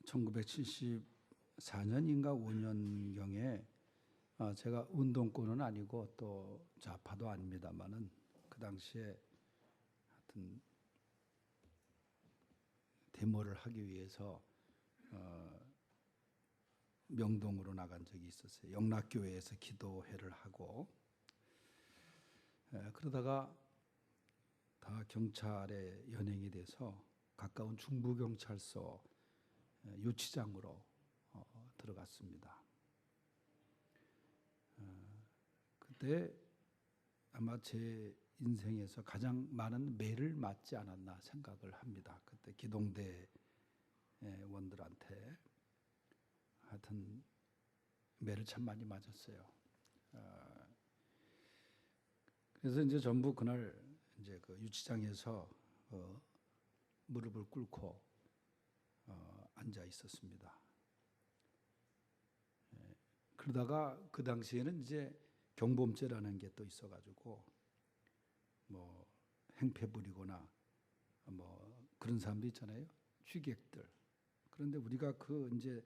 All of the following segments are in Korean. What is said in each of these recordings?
1974년인가 5년경에 제가 운동권은 아니고 또 좌파도 아닙니다만은 그 당시에 하여튼 데모를 하기 위해서 명동으로 나간 적이 있었어요. 영락교회에서 기도회를 하고 그러다가 다 경찰에 연행이 돼서 가까운 중부경찰서 유치장으로 들어갔습니다. 그때 아마 제 인생에서 가장 많은 매를 맞지 않았나 생각을 합니다. 그때 기동대 원들한테 하여튼 매를 참 많이 맞았어요. 그래서 이제 전부 그날 이제 그 유치장에서 무릎을 꿇고 앉아 있었습니다. 그러다가 그 당시에는 이제 경범죄라는 게 또 있어가지고 뭐 행패 부리거나 뭐 그런 사람도 있잖아요. 취객들. 그런데 우리가 그 이제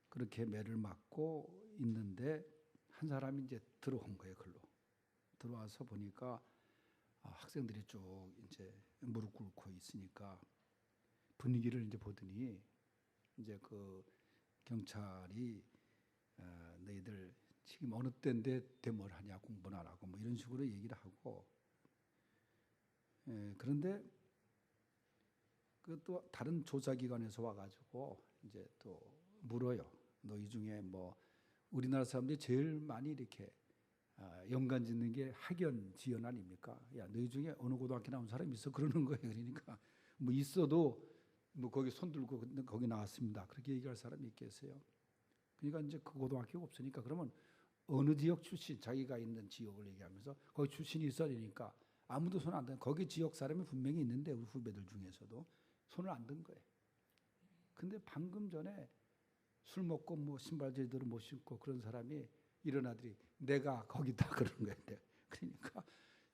그렇게 매를 맞고 있는데 한 사람이 이제 들어온 거예요. 글로 들어와서 보니까 학생들이 쭉 이제 무릎 꿇고 있으니까 분위기를 이제 보더니 이제 그 경찰이 너희들 지금 어느 때인데 데모를 하냐, 공부를 하라고 뭐 이런 식으로 얘기를 하고 그런데 그 또 다른 조사기관에서 와가지고 이제 또 물어요. 너희 중에 뭐 우리나라 사람들이 제일 많이 이렇게 연관 짓는 게 학연, 지연 아닙니까? 야, 너희 중에 어느 고등학교 나온 사람이 있어? 그러는 거예요. 그러니까 뭐 있어도 뭐 거기 손 들고 거기 나왔습니다. 그렇게 얘기할 사람이 있겠어요? 그러니까 이제 그 고등학교가 없으니까 그러면 어느 지역 출신, 자기가 있는 지역을 얘기하면서 거기 출신이 있어야 되니까 아무도 손 안 든, 거기 지역 사람이 분명히 있는데 우리 후배들 중에서도 손을 안 든 거예요. 근데 방금 전에 술 먹고 뭐 신발 제대로 못 신고 그런 사람이 일어나더니 내가 거기다 그러는 거예요. 그러니까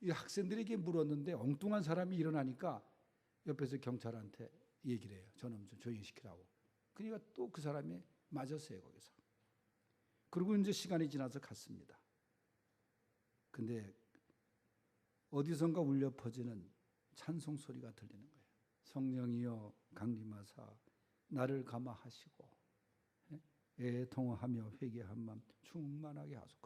이 학생들에게 물었는데 엉뚱한 사람이 일어나니까 옆에서 경찰한테 얘기를 해요. 저놈 좀 조용히 시키라고. 그러니까 또 그 사람이 맞았어요, 거기서. 그리고 이제 시간이 지나서 갔습니다. 근데 어디선가 울려 퍼지는 찬송 소리가 들리는 거예요. 성령이여 강림하사 나를 감화하시고 애통하며 회개한 마음 충만하게 하소서.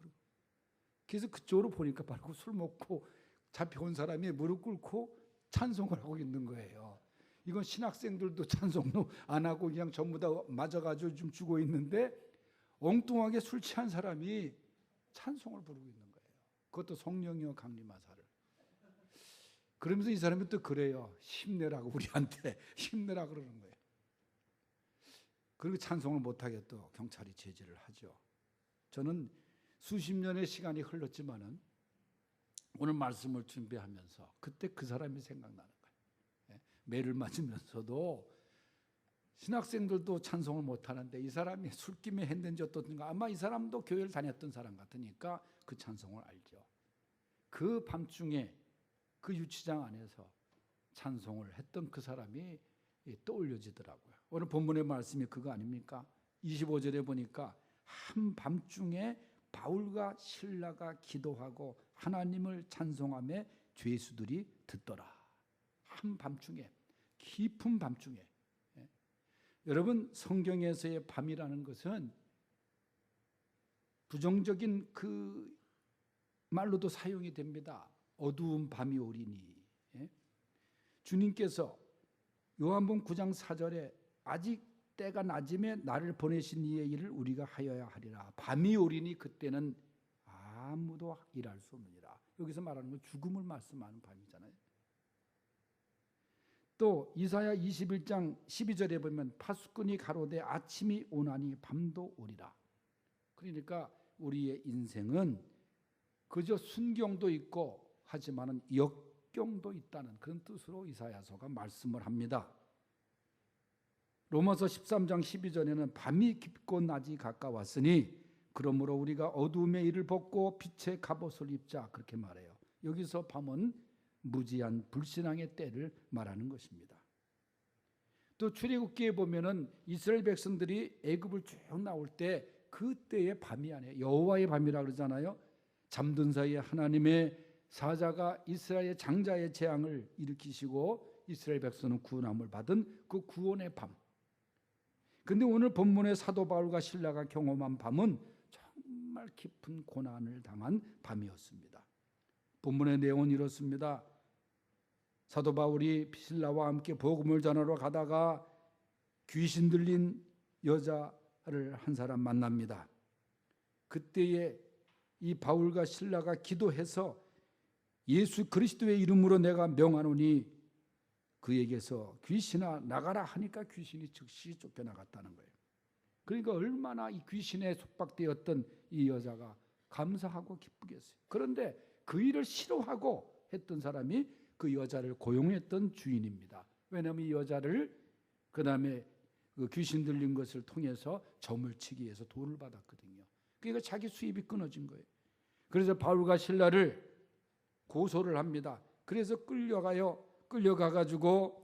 그래서 그쪽으로 보니까 바로 술 먹고 잡혀온 사람이 무릎 꿇고 찬송을 하고 있는 거예요. 이건 신학생들도 찬송도 안 하고 그냥 전부 다 맞아가지고 좀 죽어 있는데 엉뚱하게 술 취한 사람이 찬송을 부르고 있는 거예요. 그것도 성령이여 강림하사를. 그러면서 이 사람이 또 그래요. 힘내라고 우리한테 힘내라 그러는 거예요. 그리고 찬송을 못하게 또 경찰이 제지를 하죠. 저는 수십 년의 시간이 흘렀지만은 오늘 말씀을 준비하면서 그때 그 사람이 생각나는 거예요. 매를 맞으면서도 신학생들도 찬송을 못하는데 이 사람이 술김에 했는지 어떻든가 아마 이 사람도 교회를 다녔던 사람 같으니까 그 찬송을 알죠. 그 밤중에 그 유치장 안에서 찬송을 했던 그 사람이 떠올려지더라고요. 오늘 본문의 말씀이 그거 아닙니까? 25절에 보니까 한밤중에 바울과 실라가 기도하고 하나님을 찬송하며 죄수들이 듣더라. 한밤중에, 깊은 밤중에. 여러분, 성경에서의 밤이라는 것은 부정적인 그 말로도 사용이 됩니다. 어두운 밤이 오리니. 주님께서 요한복음 9장 4절에 아직 때가 낮음에 나를 보내신 이의 일을 우리가 하여야 하리라. 밤이 오리니 그때는 아무도 일할 수 없느니라. 여기서 말하는 건 죽음을 말씀하는 밤이잖아요. 또 이사야 21장 12절에 보면 파수꾼이 가로되 아침이 오나니 밤도 오리라. 그러니까 우리의 인생은 그저 순경도 있고 하지만은 역경도 있다는 그런 뜻으로 이사야서가 말씀을 합니다. 로마서 13장 12절에는 밤이 깊고 낮이 가까웠으니 그러므로 우리가 어두움의 일을 벗고 빛의 갑옷을 입자 그렇게 말해요. 여기서 밤은 무지한 불신앙의 때를 말하는 것입니다. 또 출애굽기에 보면은 이스라엘 백성들이 애굽을 쭉 나올 때 그때의 밤이 아니에요. 여호와의 밤이라 그러잖아요. 잠든 사이에 하나님의 사자가 이스라엘 장자의 재앙을 일으키시고 이스라엘 백성은 구원함을 받은 그 구원의 밤. 근데 오늘 본문의 사도 바울과 실라가 경험한 밤은 정말 깊은 고난을 당한 밤이었습니다. 본문의 내용은 이렇습니다. 사도 바울이 실라와 함께 복음을 전하러 가다가 귀신 들린 여자를 한 사람 만납니다. 그때에 이 바울과 실라가 기도해서 예수 그리스도의 이름으로 내가 명하노니 그에게서 귀신아 나가라 하니까 귀신이 즉시 쫓겨나갔다는 거예요. 그러니까 얼마나 이 귀신에 속박되었던 이 여자가 감사하고 기쁘겠어요. 그런데 그 일을 싫어하고 했던 사람이 그 여자를 고용했던 주인입니다. 왜냐하면 이 여자를 그 다음에 그 귀신 들린 것을 통해서 점을 치기 위해서 돈을 받았거든요. 그러니까 자기 수입이 끊어진 거예요. 그래서 바울과 실라를 고소를 합니다. 그래서 끌려가가지고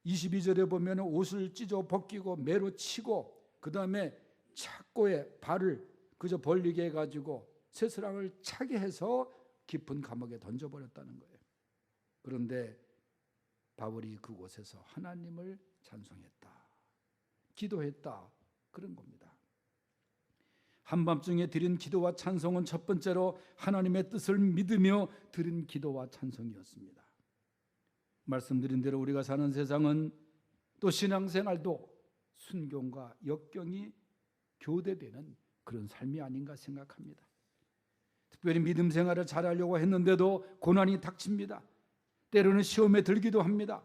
22절에 보면 옷을 찢어 벗기고 매로 치고 그 다음에 착고에 발을 그저 벌리게 해가지고 쇠사랑을 차게 해서 깊은 감옥에 던져버렸다는 거예요. 그런데 바울이 그곳에서 하나님을 찬송했다, 기도했다, 그런 겁니다. 한밤중에 드린 기도와 찬송은 첫 번째로 하나님의 뜻을 믿으며 드린 기도와 찬송이었습니다. 말씀드린 대로 우리가 사는 세상은 또 신앙생활도 순종과 역경이 교대되는 그런 삶이 아닌가 생각합니다. 특별히 믿음 생활을 잘하려고 했는데도 고난이 닥칩니다. 때로는 시험에 들기도 합니다.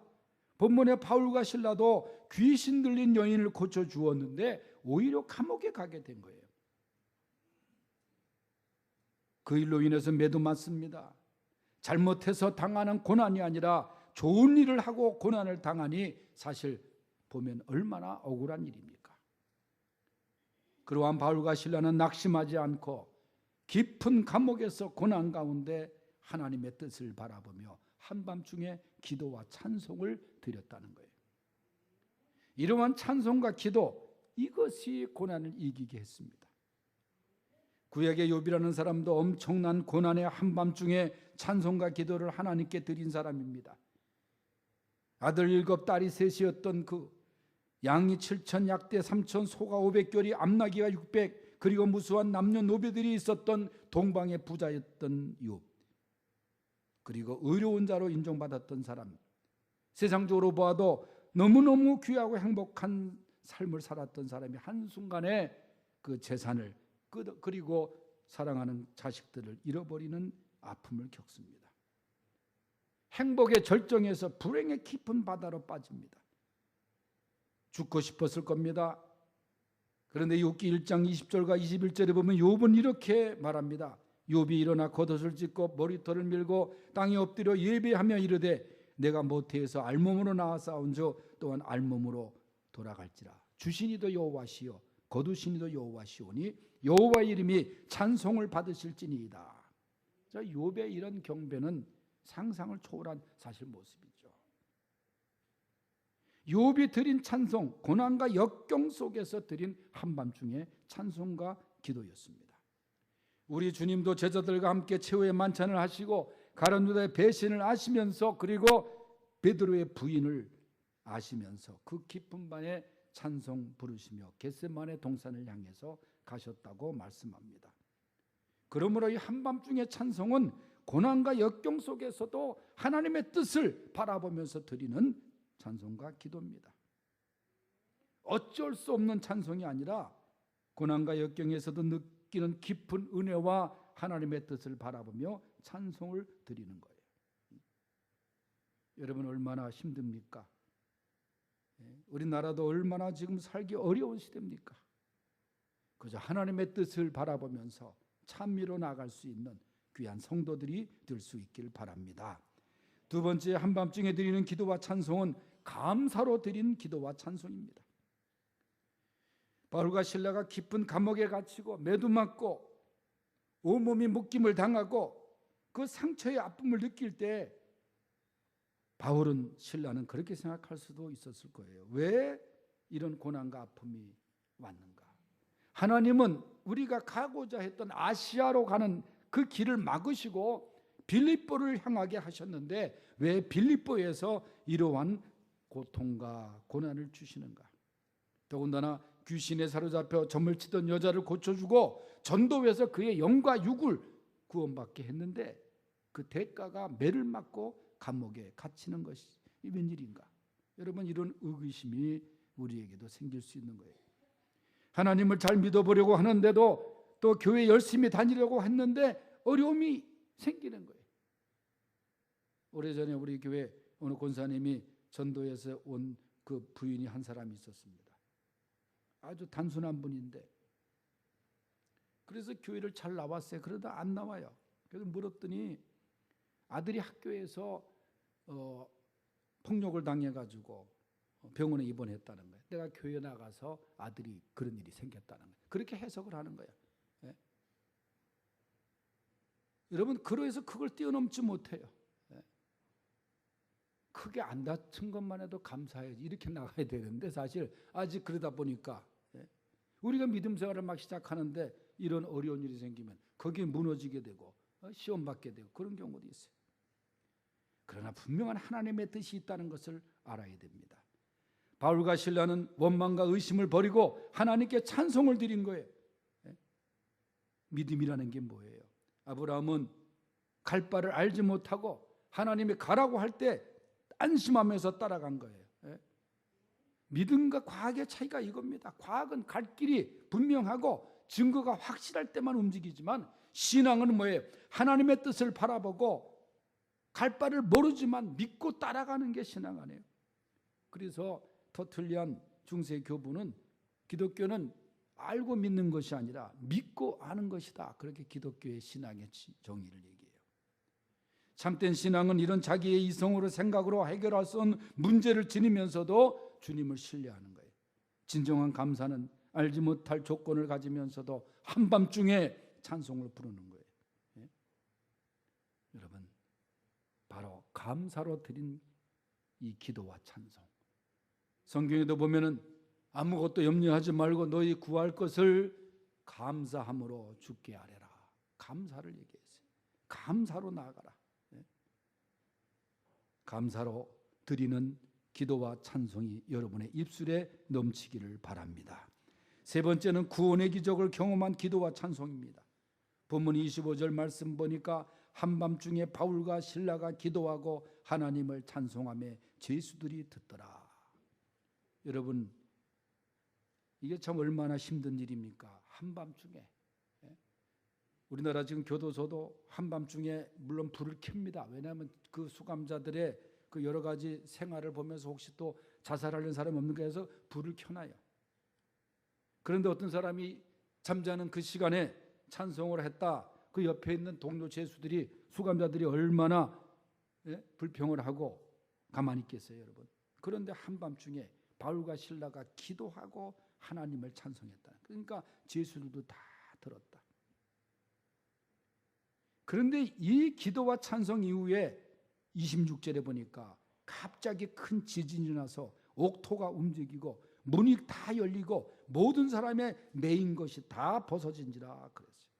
본문의 바울과 실라도 귀신 들린 여인을 고쳐주었는데 오히려 감옥에 가게 된 거예요. 그 일로 인해서 매도 맞습니다. 잘못해서 당하는 고난이 아니라 좋은 일을 하고 고난을 당하니 사실 보면 얼마나 억울한 일입니까? 그러한 바울과 실라는 낙심하지 않고 깊은 감옥에서 고난 가운데 하나님의 뜻을 바라보며 한밤중에 기도와 찬송을 드렸다는 거예요. 이러한 찬송과 기도, 이것이 고난을 이기게 했습니다. 구약의 욥이라는 사람도 엄청난 고난의 한밤중에 찬송과 기도를 하나님께 드린 사람입니다. 아들 7, 딸이 3이었던 그 양이 7,000, 약대 3,000, 소가 500결이, 암나귀가 600, 그리고 무수한 남녀노비들이 있었던 동방의 부자였던 욥, 그리고 의로운 자로 인정받았던 사람, 세상적으로 보아도 너무너무 귀하고 행복한 삶을 살았던 사람이 한순간에 그 재산을 그리고 사랑하는 자식들을 잃어버리는 아픔을 겪습니다. 행복의 절정에서 불행의 깊은 바다로 빠집니다. 죽고 싶었을 겁니다. 그런데 욥기 1장 20절과 21절에 보면 욥은 이렇게 말합니다. 욥이 일어나 겉옷을 찢고 머리털을 밀고 땅에 엎드려 예배하며 이르되 내가 모태에서 알몸으로 나와 싸운즉 또한 알몸으로 돌아갈지라. 주신이도 여호와시요 거두신이도 여호와시오니 여호와의 이름이 찬송을 받으실지니이다. 저 욥의 이런 경배는 상상을 초월한 사실 모습이죠. 욥이 드린 찬송, 고난과 역경 속에서 드린 한밤중의 찬송과 기도였습니다. 우리 주님도 제자들과 함께 최후의 만찬을 하시고 가룟 유다의 배신을 아시면서 그리고 베드로의 부인을 아시면서 그 깊은 밤에 찬송 부르시며 겟세마네 동산을 향해서 가셨다고 말씀합니다. 그러므로 이 한밤중의 찬송은 고난과 역경 속에서도 하나님의 뜻을 바라보면서 드리는 찬송과 기도입니다. 어쩔 수 없는 찬송이 아니라 고난과 역경에서도 느끼는 깊은 은혜와 하나님의 뜻을 바라보며 찬송을 드리는 거예요. 여러분 얼마나 힘듭니까? 우리나라도 얼마나 지금 살기 어려운 시대입니까? 그저 하나님의 뜻을 바라보면서 찬미로 나갈 수 있는 귀한 성도들이 될 수 있길 바랍니다. 두 번째, 한밤중에 드리는 기도와 찬송은 감사로 드린 기도와 찬송입니다. 바울과 실라가 깊은 감옥에 갇히고 매도 맞고 온몸이 묶임을 당하고 그 상처의 아픔을 느낄 때 바울은 신라는 그렇게 생각할 수도 있었을 거예요. 왜 이런 고난과 아픔이 왔는가? 하나님은 우리가 가고자 했던 아시아로 가는 그 길을 막으시고 빌립보를 향하게 하셨는데 왜 빌립보에서 이러한 고통과 고난을 주시는가? 더군다나 귀신에 사로잡혀 점을 치던 여자를 고쳐주고 전도해서 그의 영과 육을 구원받게 했는데 그 대가가 매를 맞고 감옥에 갇히는 것이 웬일인가? 여러분, 이런 의구심이 우리에게도 생길 수 있는 거예요. 하나님을 잘 믿어보려고 하는데도 또 교회 열심히 다니려고 했는데 어려움이 생기는 거예요. 오래전에 우리 교회 어느 권사님이 전도에서 온 그 부인이 한 사람이 있었습니다. 아주 단순한 분인데 그래서 교회를 잘 나왔어요. 그러다 안 나와요. 그래서 물었더니 아들이 학교에서 폭력을 당해가지고 병원에 입원했다는 거예요. 내가 교회 나가서 아들이 그런 일이 생겼다는 거예요. 그렇게 해석을 하는 거예요. 예? 여러분, 그러해서 그걸 뛰어넘지 못해요. 예? 크게 안 다친 것만 해도 감사해야지 이렇게 나가야 되는데 사실 아직 그러다 보니까 우리가 믿음 생활을 막 시작하는데 이런 어려운 일이 생기면 거기에 무너지게 되고 시험 받게 되고 그런 경우도 있어요. 그러나 분명한 하나님의 뜻이 있다는 것을 알아야 됩니다. 바울과 실라는 원망과 의심을 버리고 하나님께 찬송을 드린 거예요. 믿음이라는 게 뭐예요? 아브라함은 갈 바를 알지 못하고 하나님이 가라고 할 때 안심하면서 따라간 거예요. 믿음과 과학의 차이가 이겁니다. 과학은 갈 길이 분명하고 증거가 확실할 때만 움직이지만 신앙은 뭐예요? 하나님의 뜻을 바라보고 갈 바를 모르지만 믿고 따라가는 게 신앙 아니에요. 그래서 터툴리안 중세 교부는 기독교는 알고 믿는 것이 아니라 믿고 아는 것이다. 그렇게 기독교의 신앙의 정의를 얘기해요. 참된 신앙은 이런 자기의 이성으로 생각으로 해결할 수 없는 문제를 지니면서도 주님을 신뢰하는 거예요. 진정한 감사는 알지 못할 조건을 가지면서도 한밤중에 찬송을 부르는 거예요. 예? 여러분, 바로 감사로 드린 이 기도와 찬송. 성경에도 보면은 아무것도 염려하지 말고 너희 구할 것을 감사함으로 주께 아뢰라. 감사를 얘기했어요. 감사로 나아가라. 예? 감사로 드리는 기도와 찬송이 여러분의 입술에 넘치기를 바랍니다. 세 번째는 구원의 기적을 경험한 기도와 찬송입니다. 본문 25절 말씀 보니까 한밤중에 바울과 실라가 기도하고 하나님을 찬송하며 죄수들이 듣더라. 여러분, 이게 참 얼마나 힘든 일입니까? 한밤중에. 우리나라 지금 교도소도 한밤중에 물론 불을 켭니다. 왜냐하면 그 수감자들의 그 여러 가지 생활을 보면서 혹시 또 자살하려는 사람이 없는가 해서 불을 켜놔요. 그런데 어떤 사람이 잠자는 그 시간에 찬송을 했다. 그 옆에 있는 동료 죄수들이 수감자들이 얼마나 불평을 하고 가만히 있겠어요, 여러분. 그런데 한밤중에 바울과 실라가 기도하고 하나님을 찬송했다. 그러니까 죄수들도 다 들었다. 그런데 이 기도와 찬송 이후에 26절에 보니까 갑자기 큰 지진이 나서 옥토가 움직이고 문이 다 열리고 모든 사람의 매인 것이 다 벗어진지라 그랬어요.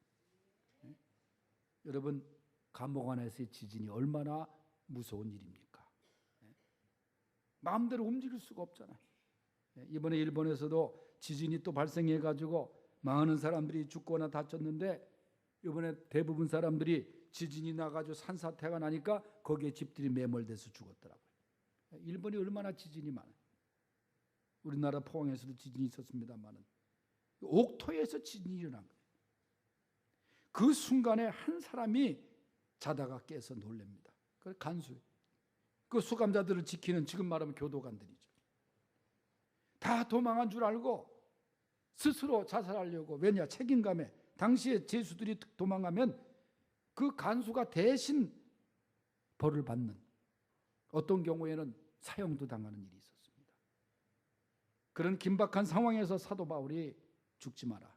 여러분, 감옥 안에서의 지진이 얼마나 무서운 일입니까? 마음대로 움직일 수가 없잖아요. 이번에 일본에서도 지진이 또 발생해가지고 많은 사람들이 죽거나 다쳤는데 이번에 대부분 사람들이 지진이 나가지고 산사태가 나니까 거기에 집들이 매몰돼서 죽었더라고요. 일본이 얼마나 지진이 많아요. 우리나라 포항에서도 지진이 있었습니다만은 옥토에서 지진이 일어난 거예요. 그 순간에 한 사람이 자다가 깨서 놀랍니다. 그 간수예요. 그 수감자들을 지키는 지금 말하면 교도관들이죠. 다 도망한 줄 알고 스스로 자살하려고, 왜냐, 책임감에. 당시에 죄수들이 도망가면 그 간수가 대신 벌을 받는, 어떤 경우에는 사형도 당하는 일이 있었습니다. 그런 긴박한 상황에서 사도 바울이 죽지 마라,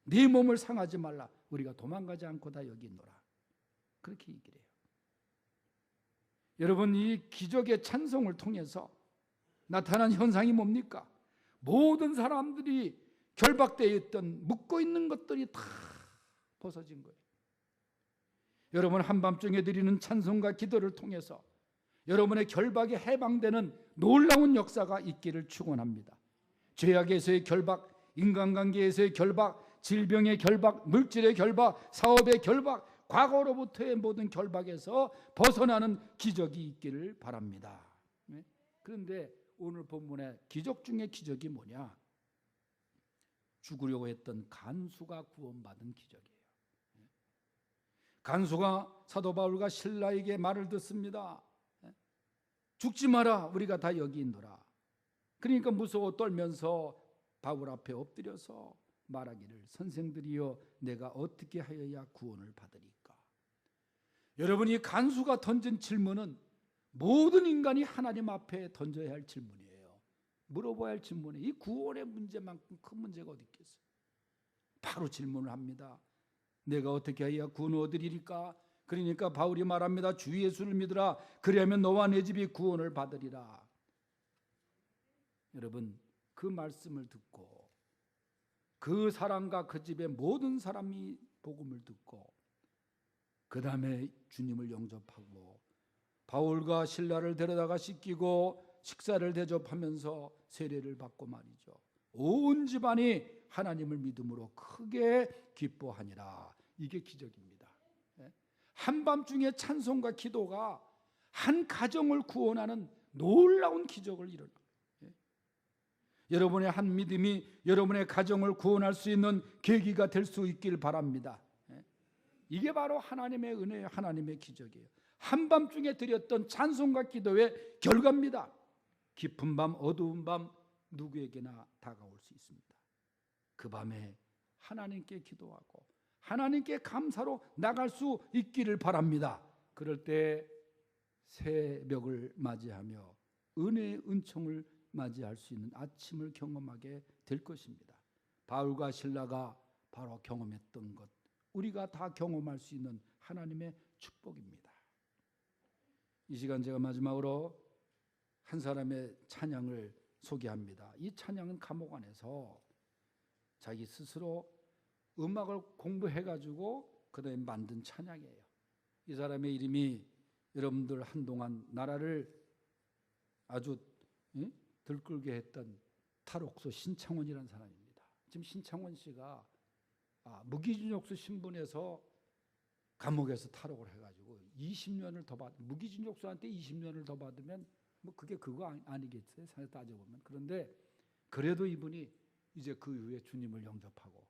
네 몸을 상하지 말라, 우리가 도망가지 않고 다 여기 있노라, 그렇게 얘기를 해요. 여러분, 이 기적의 찬송을 통해서 나타난 현상이 뭡니까? 모든 사람들이 결박되어 있던 묶고 있는 것들이 다 벗어진 거예요. 여러분, 한밤중에 드리는 찬송과 기도를 통해서 여러분의 결박에 해방되는 놀라운 역사가 있기를 축원합니다. 죄악에서의 결박, 인간관계에서의 결박, 질병의 결박, 물질의 결박, 사업의 결박, 과거로부터의 모든 결박에서 벗어나는 기적이 있기를 바랍니다. 그런데 오늘 본문의 기적 중에 기적이 뭐냐? 죽으려고 했던 간수가 구원받은 기적이에요. 간수가 사도 바울과 실라에게 말을 듣습니다. 죽지 마라, 우리가 다 여기 있노라. 그러니까 무서워 떨면서 바울 앞에 엎드려서 말하기를, 선생들이여, 내가 어떻게 하여야 구원을 받으리까? 여러분이 간수가 던진 질문은 모든 인간이 하나님 앞에 던져야 할 질문이에요. 물어봐야 할 질문이에요. 이 구원의 문제만큼 큰 문제가 어디 있겠어요? 바로 질문을 합니다. 내가 어떻게 해야 구원을 얻으리까? 그러니까 바울이 말합니다. 주 예수를 믿으라. 그리하면 너와 내 집이 구원을 받으리라. 여러분, 그 말씀을 듣고 그 사람과 그 집의 모든 사람이 복음을 듣고 그 다음에 주님을 영접하고 바울과 실라를 데려다가 씻기고 식사를 대접하면서 세례를 받고 말이죠. 온 집안이 하나님을 믿음으로 크게 기뻐하니라. 이게 기적입니다. 한밤중에 찬송과 기도가 한 가정을 구원하는 놀라운 기적을 일어납니다. 여러분의 한 믿음이 여러분의 가정을 구원할 수 있는 계기가 될 수 있길 바랍니다. 이게 바로 하나님의 은혜예요. 하나님의 기적이에요. 한밤중에 드렸던 찬송과 기도의 결과입니다. 깊은 밤, 어두운 밤 누구에게나 다가올 수 있습니다. 그 밤에 하나님께 기도하고 하나님께 감사로 나갈 수 있기를 바랍니다. 그럴 때 새벽을 맞이하며 은혜의 은총을 맞이할 수 있는 아침을 경험하게 될 것입니다. 바울과 실라가 바로 경험했던 것, 우리가 다 경험할 수 있는 하나님의 축복입니다. 이 시간 제가 마지막으로 한 사람의 찬양을 소개합니다. 이 찬양은 감옥 안에서 자기 스스로 음악을 공부해가지고 그다음에 만든 찬양이에요. 이 사람의 이름이 여러분들 한동안 나라를 아주 들끓게 했던 탈옥소 신창원이라는 사람입니다. 지금 신창원 씨가 무기징역수 신분에서 감옥에서 탈옥을 해가지고 20년을 더 무기징역수한테 20년을 더 받으면 뭐 그게 그거 아니겠어요? 사실 따져보면. 그런데 그래도 이분이 이제 그 이후에 주님을 영접하고,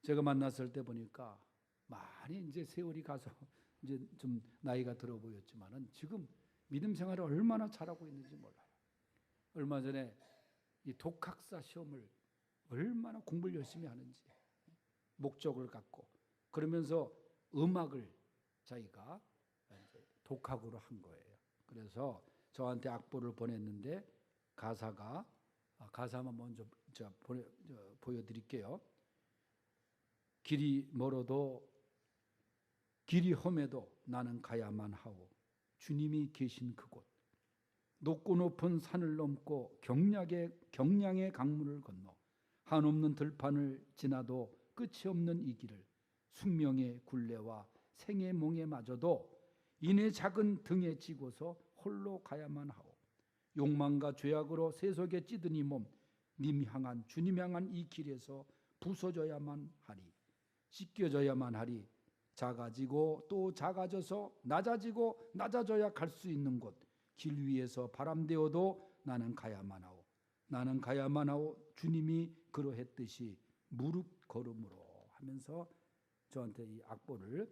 제가 만났을 때 보니까 많이 이제 세월이 가서 이제 좀 나이가 들어 보였지만은 지금 믿음 생활을 얼마나 잘하고 있는지 몰라요. 얼마 전에 이 독학사 시험을 얼마나 공부를 열심히 하는지, 목적을 갖고 그러면서 음악을 자기가 독학으로 한 거예요. 그래서 저한테 악보를 보냈는데 가사만 먼저 보여드릴게요. 길이 멀어도 길이 험해도 나는 가야만 하오. 주님이 계신 그곳. 높고 높은 산을 넘고 경량의 강물을 건너 한없는 들판을 지나도 끝이 없는 이 길을 숙명의 굴레와 생의 몽에마저도 이내 작은 등에 지고서 홀로 가야만 하오. 욕망과 죄악으로 세속에 찌든 이 몸, 주님 향한 이 길에서 부서져야만 하리. 씻겨져야만 하리. 작아지고 또 작아져서 낮아지고 낮아져야 갈 수 있는 곳, 길 위에서 바람되어도 나는 가야만 하오. 나는 가야만 하오. 주님이 그러했듯이 무릎 걸음으로 하면서 저한테 이 악보를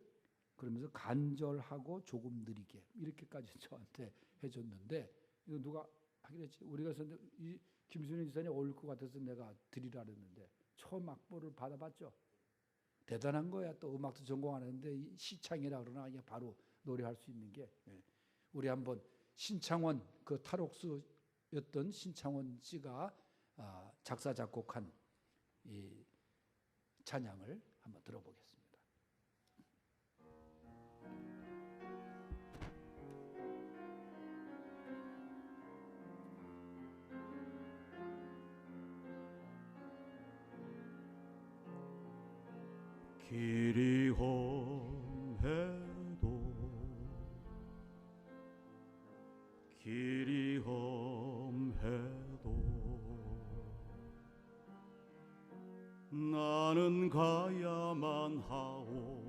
그러면서 간절하고 조금 느리게 이렇게까지 저한테 해줬는데, 이거 누가 하긴 했지. 우리가 이 김순희 지사님 어울릴 것 같아서 내가 드리라 그랬는데 처음 악보를 받아봤죠. 대단한 거야. 또 음악도 전공 안 했는데 이 시창이라 그러나 그냥 바로 노래할 수 있는 게. 우리 한번 신창원, 그 탈옥수였던 신창원 씨가 작사 작곡한 이 찬양을 한번 들어보겠습니다. 길이 험해도 길이 험해도 나는 가야만 하오.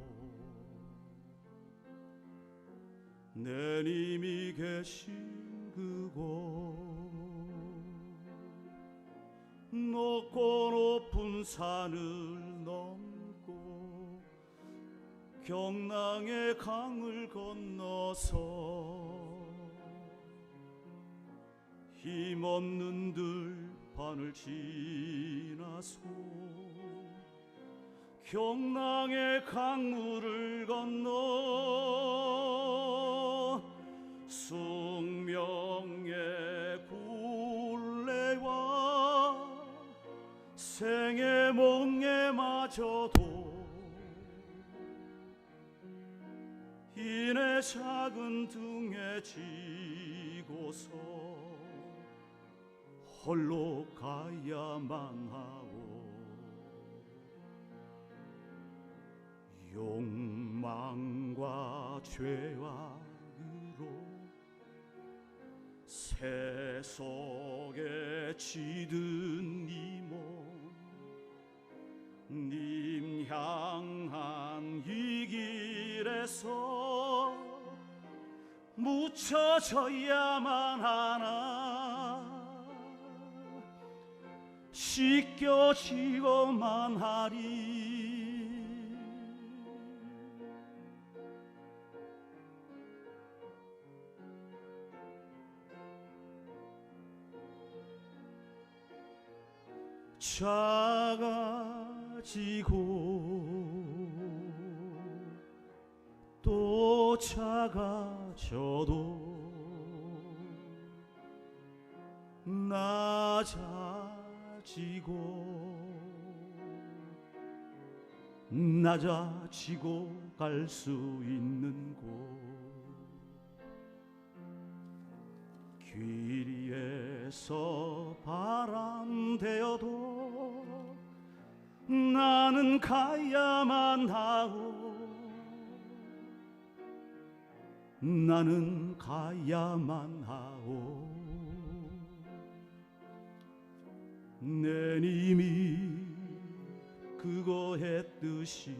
내 님이 계신 그곳 높고 높은 산을 넘고 경랑의 강을 건너서 힘없는 들판을 지나서 경랑의 강물을 건너 숙명의 굴레와 생의 멍에 맞아도 이내 작은 등에 지고서 홀로 가야만 하오. 욕망과 죄악으로 새 속에 지든 이 몸 님 향한 이 길에서 묻혀져야만 하나 씻겨지고만 하리. 작아지고 또 작아져도 낮아지고 갈 수 있는 곳 귀리에서 바람 되어도 나는 가야만 하오. 나는 가야만 하오. 내 님이 그거 했듯이